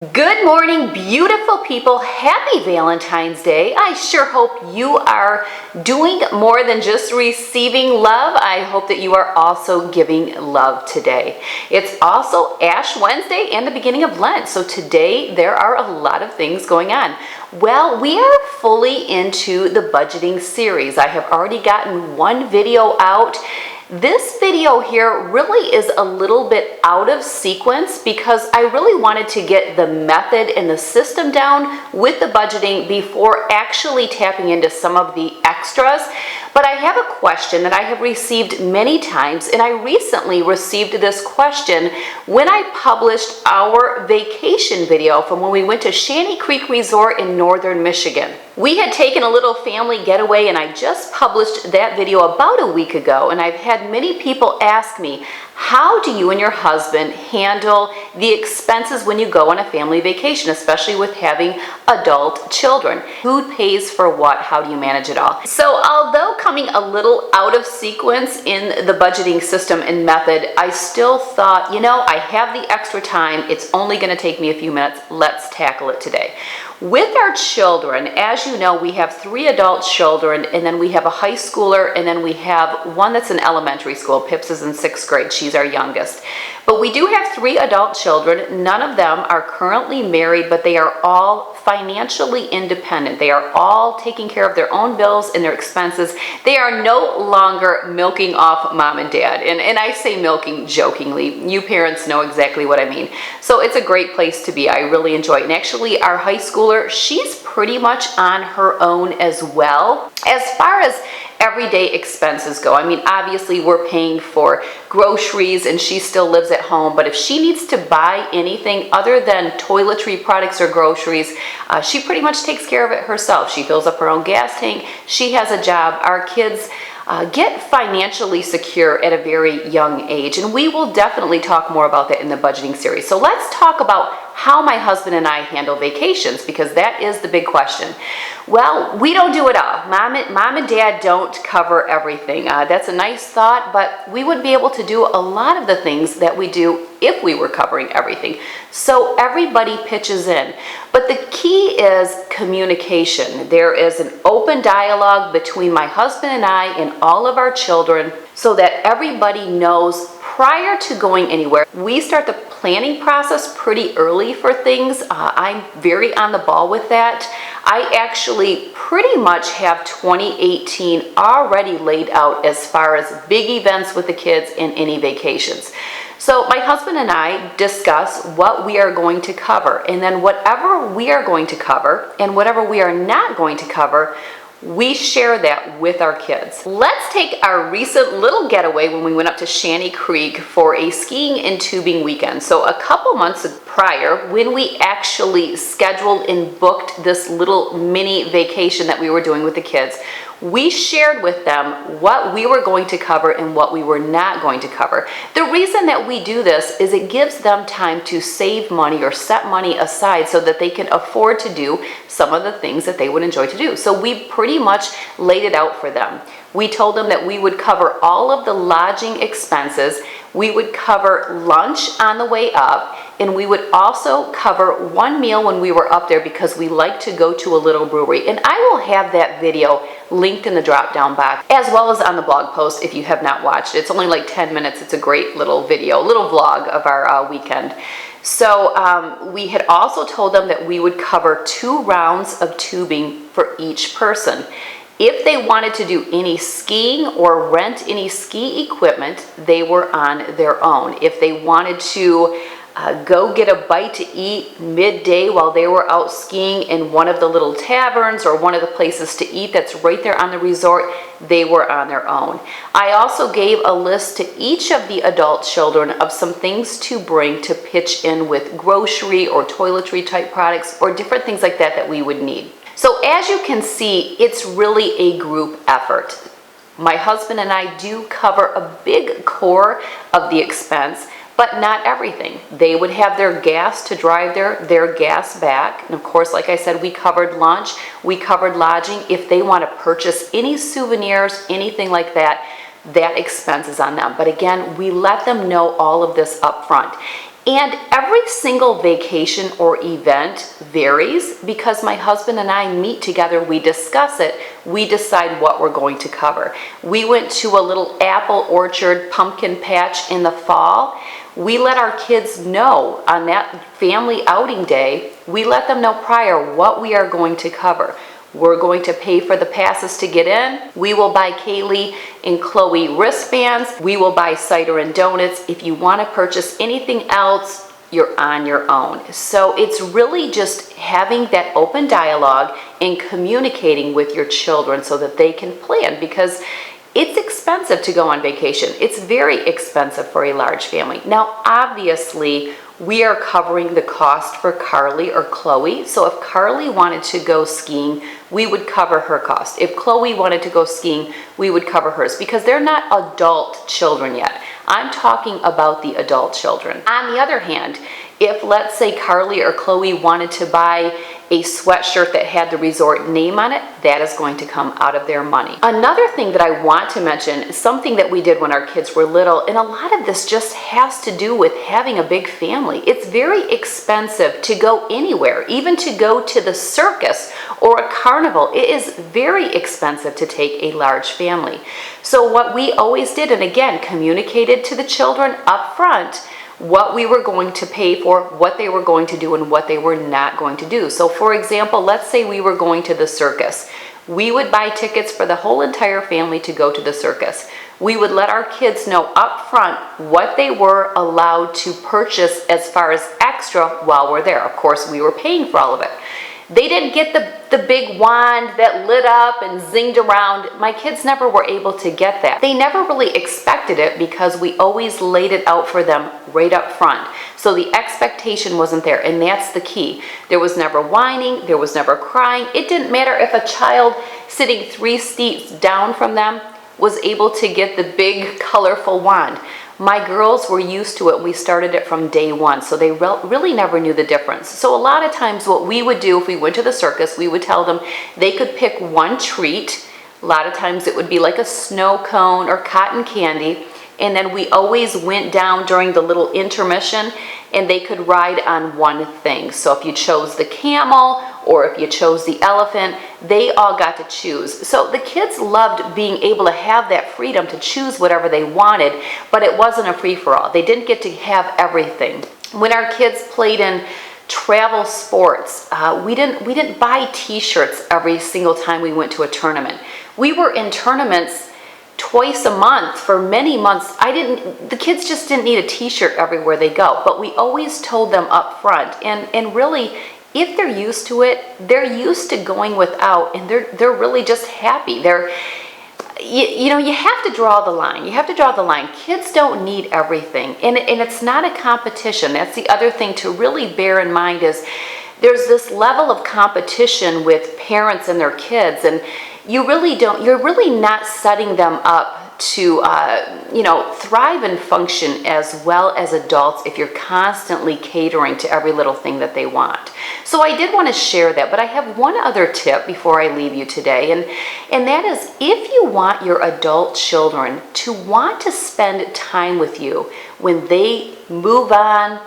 Good morning, beautiful people. Happy Valentine's Day. I sure hope you are doing more than just receiving love. I hope that you are also giving love today. It's also Ash Wednesday and the beginning of Lent. So today there are a lot of things going on. Well, we are fully into the budgeting series. I have already gotten one video out. This video here really is a little bit out of sequence because I really wanted to get the method and the system down with the budgeting before actually tapping into some of the extras. But I have a question that I have received many times, and I recently received this question when I published our vacation video from when we went to Shanty Creek Resort in northern Michigan. We had taken a little family getaway, and I just published that video about a week ago, and I've had many people ask me, how do you and your husband handle the expenses when you go on a family vacation, especially with having adult children? Who pays for what? How do you manage it all? So although coming a little out of sequence in the budgeting system and method, I still thought, I have the extra time. It's only going to take me a few minutes. Let's tackle it today. With our children, as you know, we have 3 adult children, and then we have a high schooler, and then we have one that's in elementary school. Pips is in 6th grade. She's our youngest. But we do have 3 adult children. None of them are currently married, but they are all financially independent. They are all taking care of their own bills and their expenses. They are no longer milking off mom and dad. And I say milking jokingly. You parents know exactly what I mean. So it's a great place to be. I really enjoy it. And actually, our high schooler, she's pretty much on her own as well. As far as everyday expenses go, I mean, obviously we're paying for groceries and she still lives at home, but if she needs to buy anything other than toiletry products or groceries, she pretty much takes care of it herself. She fills up her own gas tank. She has a job. Our kids get financially secure at a very young age, and we will definitely talk more about that in the budgeting series. So let's talk about how my husband and I handle vacations, because that is the big question. Well, we don't do it all. Mom and dad don't cover everything. That's a nice thought, but we would be able to do a lot of the things that we do if we were covering everything. So everybody pitches in. But the key is communication. There is an open dialogue between my husband and I and all of our children so that everybody knows prior to going anywhere. We start the planning process pretty early for things. I'm very on the ball with that. I actually pretty much have 2018 already laid out as far as big events with the kids and any vacations. So my husband and I discuss what we are going to cover, and then whatever we are going to cover and whatever we are not going to cover, we share that with our kids. Let's take our recent little getaway when we went up to Shanty Creek for a skiing and tubing weekend. So a couple months prior, when we actually scheduled and booked this little mini vacation that we were doing with the kids, we shared with them what we were going to cover and what we were not going to cover. The reason that we do this is it gives them time to save money or set money aside so that they can afford to do some of the things that they would enjoy to do. So we pretty much laid it out for them. We told them that we would cover all of the lodging expenses, we would cover lunch on the way up, and we would also cover one meal when we were up there because we like to go to a little brewery. And I will have that video linked in the drop down box as well as on the blog post if you have not watched it. It's only like 10 minutes. It's a great little video, little vlog of our weekend. So we had also told them that we would cover 2 rounds of tubing for each person. If they wanted to do any skiing or rent any ski equipment, they were on their own. If they wanted to go get a bite to eat midday while they were out skiing in one of the little taverns or one of the places to eat that's right there on the resort, they were on their own. I also gave a list to each of the adult children of some things to bring to pitch in with grocery or toiletry type products or different things like that that we would need. So as you can see, it's really a group effort. My husband and I do cover a big core of the expense, but not everything. They would have their gas to drive their gas back. And of course, like I said, we covered lunch, we covered lodging. If they want to purchase any souvenirs, anything like that, that expense is on them. But again, we let them know all of this up front. And every single vacation or event varies because my husband and I meet together, we discuss it, we decide what we're going to cover. We went to a little apple orchard pumpkin patch in the fall. We let our kids know on that family outing day, we let them know prior what we are going to cover. We're going to pay for the passes to get in. We will buy Kaylee and Chloe wristbands. We will buy cider and donuts. If you want to purchase anything else, you're on your own. So it's really just having that open dialogue and communicating with your children so that they can plan, because it's expensive to go on vacation. It's very expensive for a large family. Now, obviously, we are covering the cost for Carly or Chloe. So if Carly wanted to go skiing, we would cover her cost. If Chloe wanted to go skiing, we would cover hers, because they're not adult children yet. I'm talking about the adult children. On the other hand, if let's say Carly or Chloe wanted to buy a sweatshirt that had the resort name on it, that is going to come out of their money. Another thing that I want to mention is something that we did when our kids were little, and a lot of this just has to do with having a big family. It's very expensive to go anywhere, even to go to the circus or a carnival. It is very expensive to take a large family. So what we always did, and again, communicated to the children up front, what we were going to pay for, what they were going to do, and what they were not going to do. So for example, let's say we were going to the circus. We would buy tickets for the whole entire family to go to the circus. We would let our kids know up front what they were allowed to purchase as far as extra while we're there. Of course, we were paying for all of it. They didn't get the big wand that lit up and zinged around. My kids never were able to get that. They never really expected it because we always laid it out for them right up front. So the expectation wasn't there, and that's the key. There was never whining, there was never crying. It didn't matter if a child sitting 3 seats down from them was able to get the big colorful wand. My girls were used to it. We started it from day one, so they really never knew the difference. So a lot of times what we would do if we went to the circus, we would tell them they could pick one treat. A lot of times it would be like a snow cone or cotton candy, and then we always went down during the little intermission and they could ride on one thing. So if you chose the camel or if you chose the elephant, they all got to choose. So the kids loved being able to have that freedom to choose whatever they wanted, but it wasn't a free-for-all. They didn't get to have everything. When our kids played in travel sports, we didn't buy t-shirts every single time we went to a tournament. We were in tournaments twice a month for many months. The kids just didn't need a t-shirt everywhere they go, but we always told them up front, and really, if they're used to it, they're used to going without, and they're really just happy. You have to draw the line. You have to draw the line. Kids don't need everything, and it's not a competition. That's the other thing to really bear in mind is there's this level of competition with parents and their kids, and you're really not setting them up to thrive and function as well as adults if you're constantly catering to every little thing that they want. So I did want to share that, but I have one other tip before I leave you today, and that is, if you want your adult children to want to spend time with you when they move on,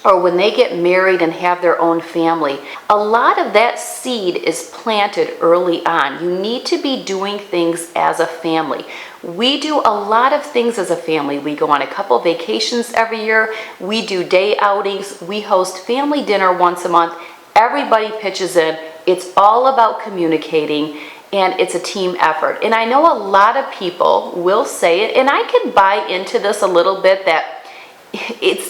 or when they get married and have their own family, a lot of that seed is planted early on. You need to be doing things as a family. We do a lot of things as a family. We go on a couple vacations every year. We do day outings. We host family dinner once a month. Everybody pitches in. It's all about communicating, and it's a team effort. And I know a lot of people will say it, and I can buy into this a little bit, that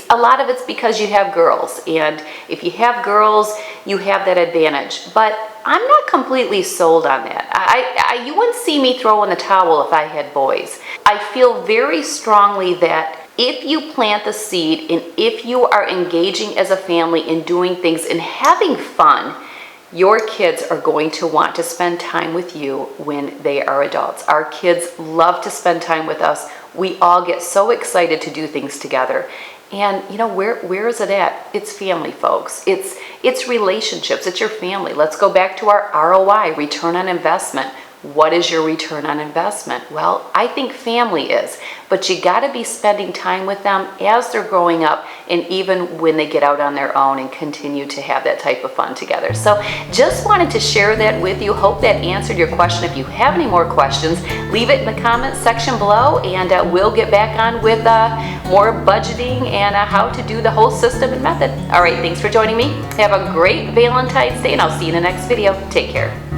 a lot of it's because you have girls, and if you have girls, you have that advantage. But I'm not completely sold on that. You wouldn't see me throw in the towel if I had boys. I feel very strongly that if you plant the seed and if you are engaging as a family in doing things and having fun, your kids are going to want to spend time with you when they are adults. Our kids love to spend time with us. We all get so excited to do things together. And where is it at? It's family, folks. It's relationships. It's your family. Let's go back to our ROI, return on investment. What is your return on investment? Well, I think family is, but you got to be spending time with them as they're growing up. and even when they get out on their own and continue to have that type of fun together. So just wanted to share that with you. Hope that answered your question. If you have any more questions, leave it in the comments section below, and we'll get back on with more budgeting and how to do the whole system and method. All right, thanks for joining me. Have a great Valentine's Day, and I'll see you in the next video. Take care.